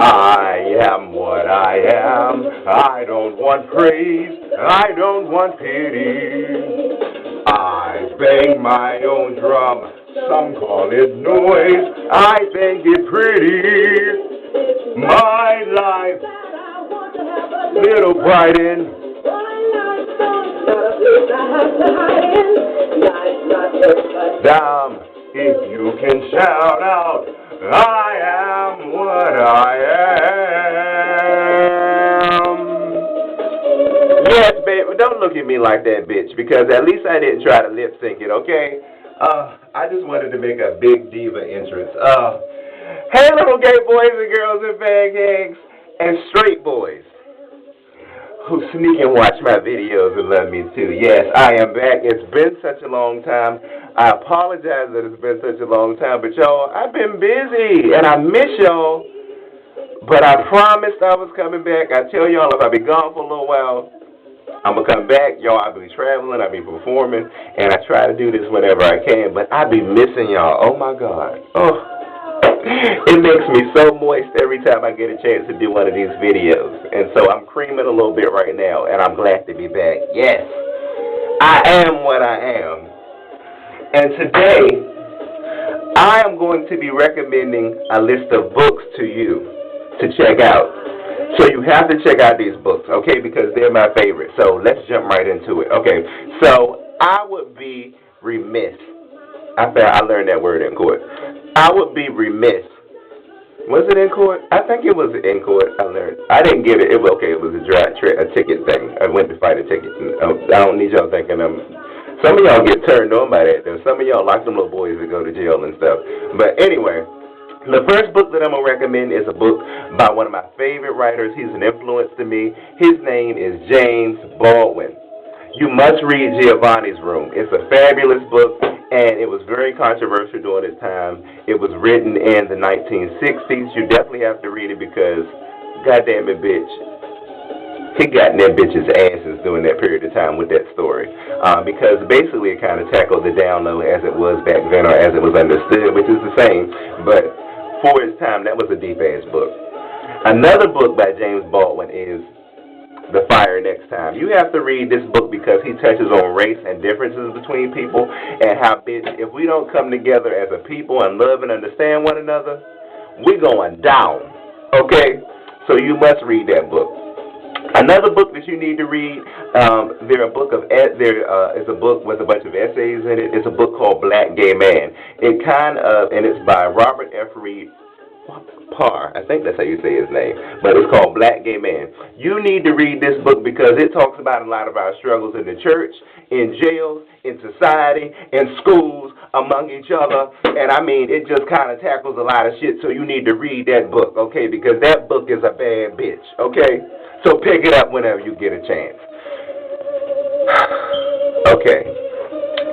I am what I am. I don't want praise. I don't want pity. I bang my own drum. Some call it noise. I think it pretty. My life, little pride in. Damn, if you can shout out, I am what I am. Yes, babe, don't look at me like that, bitch, because at least I didn't try to lip sync it, okay? I just wanted to make a big diva entrance. Hey, little gay boys and girls and pancakes and straight boys who sneak and watch my videos and love me too. Yes, I am back. It's been such a long time. I apologize that it's been such a long time, but y'all, I've been busy and I miss y'all. But I promised I was coming back. I tell y'all, if I be gone for a little while, I'm going to come back. Y'all, I'll be traveling, I'll be performing, and I try to do this whenever I can, but I be missing y'all. Oh, my God. Oh. It makes me so moist every time I get a chance to do one of these videos. And so I'm creaming a little bit right now, and I'm glad to be back. Yes, I am what I am. And today, I am going to be recommending a list of books to you to check out. So you have to check out these books, okay, because they're my favorite. So let's jump right into it. Okay, so I would be remiss. I learned that word in court. I would be remiss. Was it in court? I think it was in court. I didn't get it. It was okay. It was a ticket thing. I went to fight a ticket. I don't need y'all thinking some of y'all get turned on by that, though. Some of y'all like them little boys that go to jail and stuff. But anyway, the first book that I'm going to recommend is a book by one of my favorite writers. He's an influence to me. His name is James Baldwin. You must read Giovanni's Room. It's a fabulous book, and it was very controversial during its time. It was written in the 1960s. You definitely have to read it because, goddamn it, bitch, he got in them bitches' asses during that period of time with that story. Because basically it kind of tackled the down low as it was back then or as it was understood, which is the same. But for its time, that was a deep-ass book. Another book by James Baldwin is The Fire Next Time. You have to read this book because he touches on race and differences between people and how, bitch, if we don't come together as a people and love and understand one another, we're going down, okay? So you must read that book. Another book that you need to read, is a book with a bunch of essays in it. It's a book called Black Gay Man. And it's by Robert F. Reed Parr. I think that's how you say his name. But it's called Black Gay Man. You need to read this book because it talks about a lot of our struggles in the church, in jails, in society, in schools, among each other. And I mean, it just kind of tackles a lot of shit, so you need to read that book, okay? Because that book is a bad bitch, okay? So pick it up whenever you get a chance. Okay.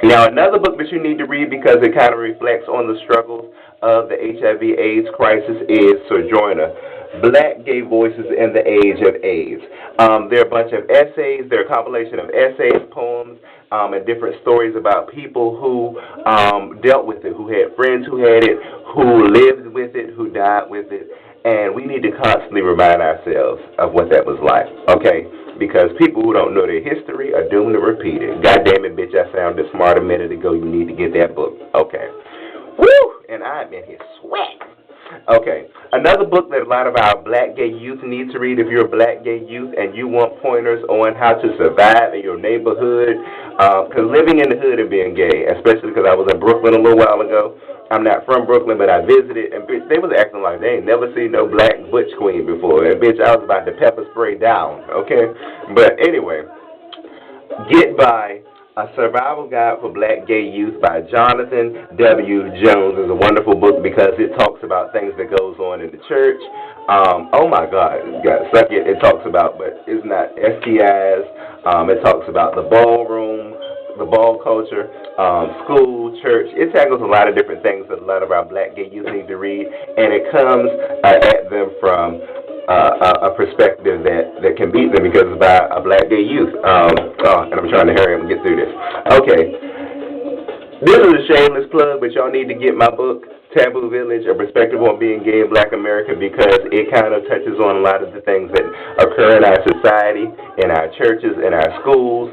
Now, another book that you need to read because it kind of reflects on the struggles of the HIV/AIDS crisis is Sojourner, Black Gay Voices in the Age of AIDS. There are a bunch of essays. They're a compilation of essays, poems, and different stories about people who dealt with it, who had friends who had it, who lived with it, who died with it. And we need to constantly remind ourselves of what that was like, okay? Because people who don't know their history are doomed to repeat it. God damn it, bitch, I sounded smart a minute ago. You need to get that book. Okay. Woo! And I'm in here sweat. Okay. Another book that a lot of our black gay youth need to read if you're a black gay youth and you want pointers on how to survive in your neighborhood. Because living in the hood and being gay, especially because I was in Brooklyn a little while ago. I'm not from Brooklyn, but I visited, and bitch, they was acting like they ain't never seen no black butch queen before. And bitch, I was about to pepper spray down, okay? But anyway, Get By, A Survival Guide for Black Gay Youth by Jonathan W. Jones is a wonderful book because it talks about things that goes on in the church. Oh my God, suck it. It talks about, but it's not STIs. It talks about the ballroom, the ball culture, school, church. It tackles a lot of different things that a lot of our black gay youth need to read, and it comes at them from a perspective that can beat them because it's by a black gay youth. And I'm trying to hurry up and get through this. Okay. This is a shameless plug, but y'all need to get my book, Taboo Village, A Perspective on Being Gay in Black America, because it kind of touches on a lot of the things that occur in our society, in our churches, in our schools,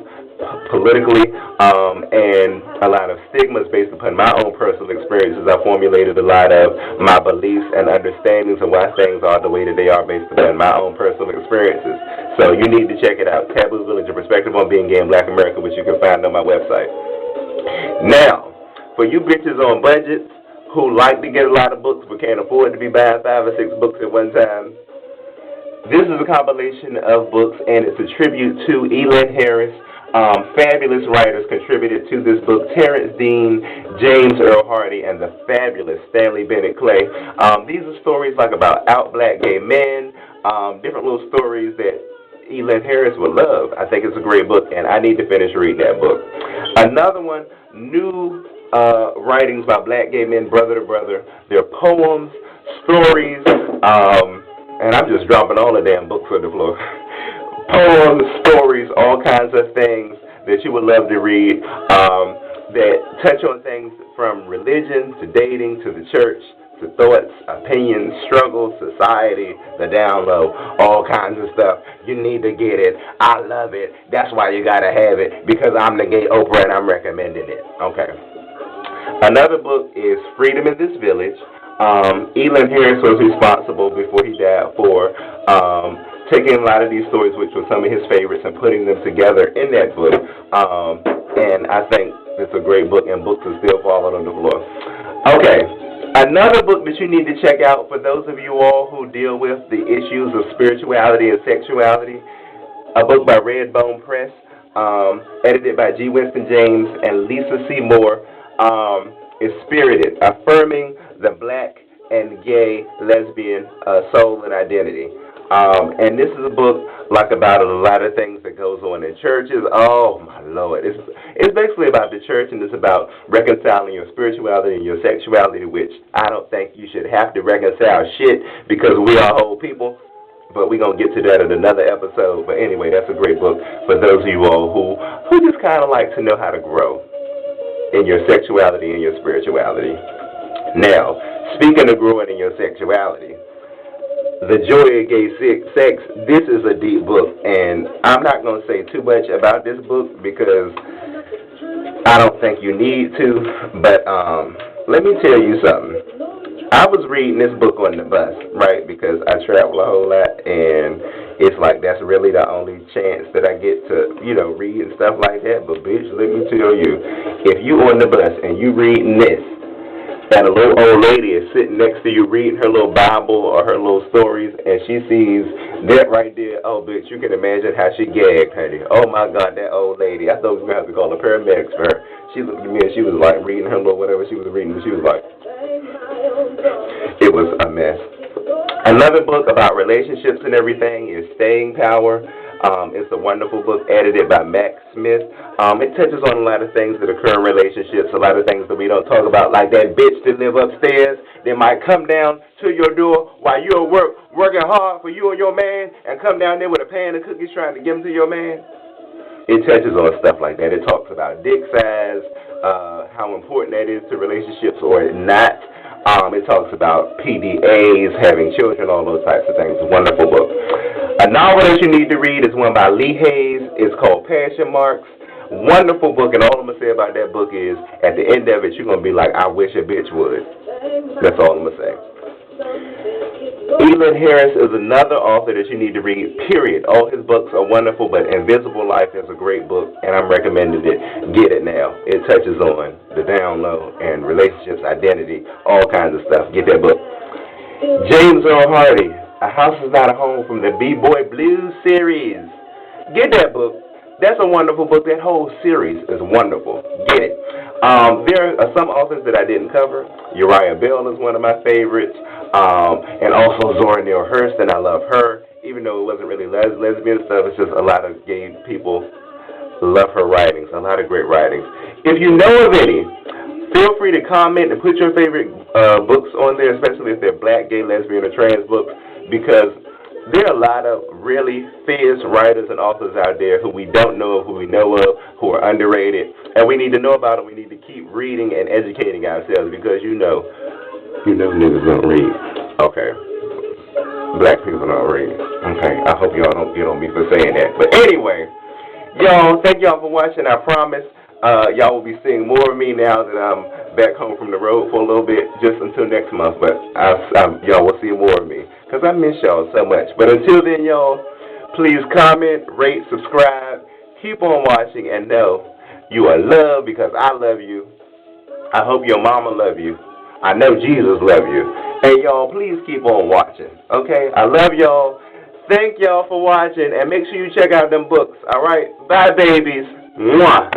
politically, and a lot of stigmas based upon my own personal experiences. I formulated a lot of my beliefs and understandings of why things are the way that they are based upon my own personal experiences. So you need to check it out, Taboo Village, A Perspective on Being Gay in Black America, which you can find on my website. Now, for you bitches on budgets who like to get a lot of books but can't afford to be buying 5 or 6 books at one time, this is a compilation of books, and it's a tribute to Elin Harris. Fabulous writers contributed to this book: Terrence Dean, James Earl Hardy, and the fabulous Stanley Bennett Clay. These are stories like about out black gay men, different little stories that Elin Harris would love. I think it's a great book, and I need to finish reading that book. Another one, new writings by black gay men, brother to brother. They're poems, stories, and I'm just dropping all the damn books on the floor. Poems, stories, all kinds of things that you would love to read, that touch on things from religion to dating to the church to thoughts, opinions, struggles, society, the down low, all kinds of stuff. You need to get it. I love it. That's why you got to have it, because I'm the gay Oprah and I'm recommending it. Okay. Another book is Freedom in This Village. Elin Harris was responsible before he died for taking a lot of these stories, which were some of his favorites, and putting them together in that book. And I think it's a great book, and books are still falling on the floor. Okay, another book that you need to check out for those of you all who deal with the issues of spirituality and sexuality, a book by Redbone Press, edited by G. Winston James and Lisa C. Moore, is Spirited, Affirming the Black and Gay Lesbian Soul and Identity. And this is a book like about a lot of things that goes on in churches. Oh my Lord, it's basically about the church, and it's about reconciling your spirituality and your sexuality, which I don't think you should have to reconcile shit, because we are whole people. But we're gonna get to that in another episode. But anyway, that's a great book for those of you all who just kind of like to know how to grow in your sexuality and your spirituality. Now, speaking of growing in your sexuality, The Joy of Gay Sex, this is a deep book, and I'm not going to say too much about this book because I don't think you need to, but let me tell you something. I was reading this book on the bus, right, because I travel a whole lot, and it's like that's really the only chance that I get to, read and stuff like that. But, bitch, let me tell you, if you on the bus and you reading this, and a little old lady is sitting next to you reading her little Bible or her little stories, and she sees that right there, oh, bitch, you can imagine how she gagged, honey. Oh, my God, that old lady. I thought we were going to have to call the paramedics for her. She looked at me and she was like reading her little whatever she was reading, and she was like, it was a mess. Another book about relationships and everything is Staying Power. It's a wonderful book edited by Max Smith. It touches on a lot of things that occur in relationships, a lot of things that we don't talk about, like that bitch that live upstairs that might come down to your door while you're at work, working hard for you and your man, and come down there with a pan of cookies trying to give them to your man. It touches on stuff like that. It talks about dick size, how important that is to relationships or not. It talks about PDAs, having children, all those types of things. Wonderful book. A novel that you need to read is one by Lee Hayes. It's called Passion Marks. Wonderful book, and all I'm going to say about that book is, at the end of it, you're going to be like, I wish a bitch would. That's all I'm going to say. Elin Harris is another author that you need to read, period. All his books are wonderful, but Invisible Life is a great book, and I'm recommending it. Get it now. It touches on the down low and relationships, identity, all kinds of stuff. Get that book. James Earl Hardy, A House Is Not a Home, from the B-Boy Blues series. Get that book. That's a wonderful book. That whole series is wonderful. Get it. There are some authors that I didn't cover. Uriah Bell is one of my favorites. And also Zora Neale Hurston. I love her. Even though it wasn't really lesbian stuff, it's just a lot of gay people love her writings. A lot of great writings. If you know of any, feel free to comment and put your favorite books on there, especially if they're black, gay, lesbian, or trans books, because there are a lot of really fierce writers and authors out there who we don't know of, who we know of, who are underrated, and we need to know about them. We need to keep reading and educating ourselves because, You know niggas don't read. Okay. Black people don't read. Okay. I hope y'all don't get on me for saying that. But anyway, y'all, thank y'all for watching. I promise y'all will be seeing more of me now that I'm back home from the road for a little bit, just until next month. But y'all will see more of me because I miss y'all so much. But until then, y'all, please comment, rate, subscribe, keep on watching, and know you are loved because I love you. I hope your mama love you. I know Jesus love you. And y'all, please keep on watching. Okay? I love y'all. Thank y'all for watching. And make sure you check out them books. All right? Bye, babies. Mwah.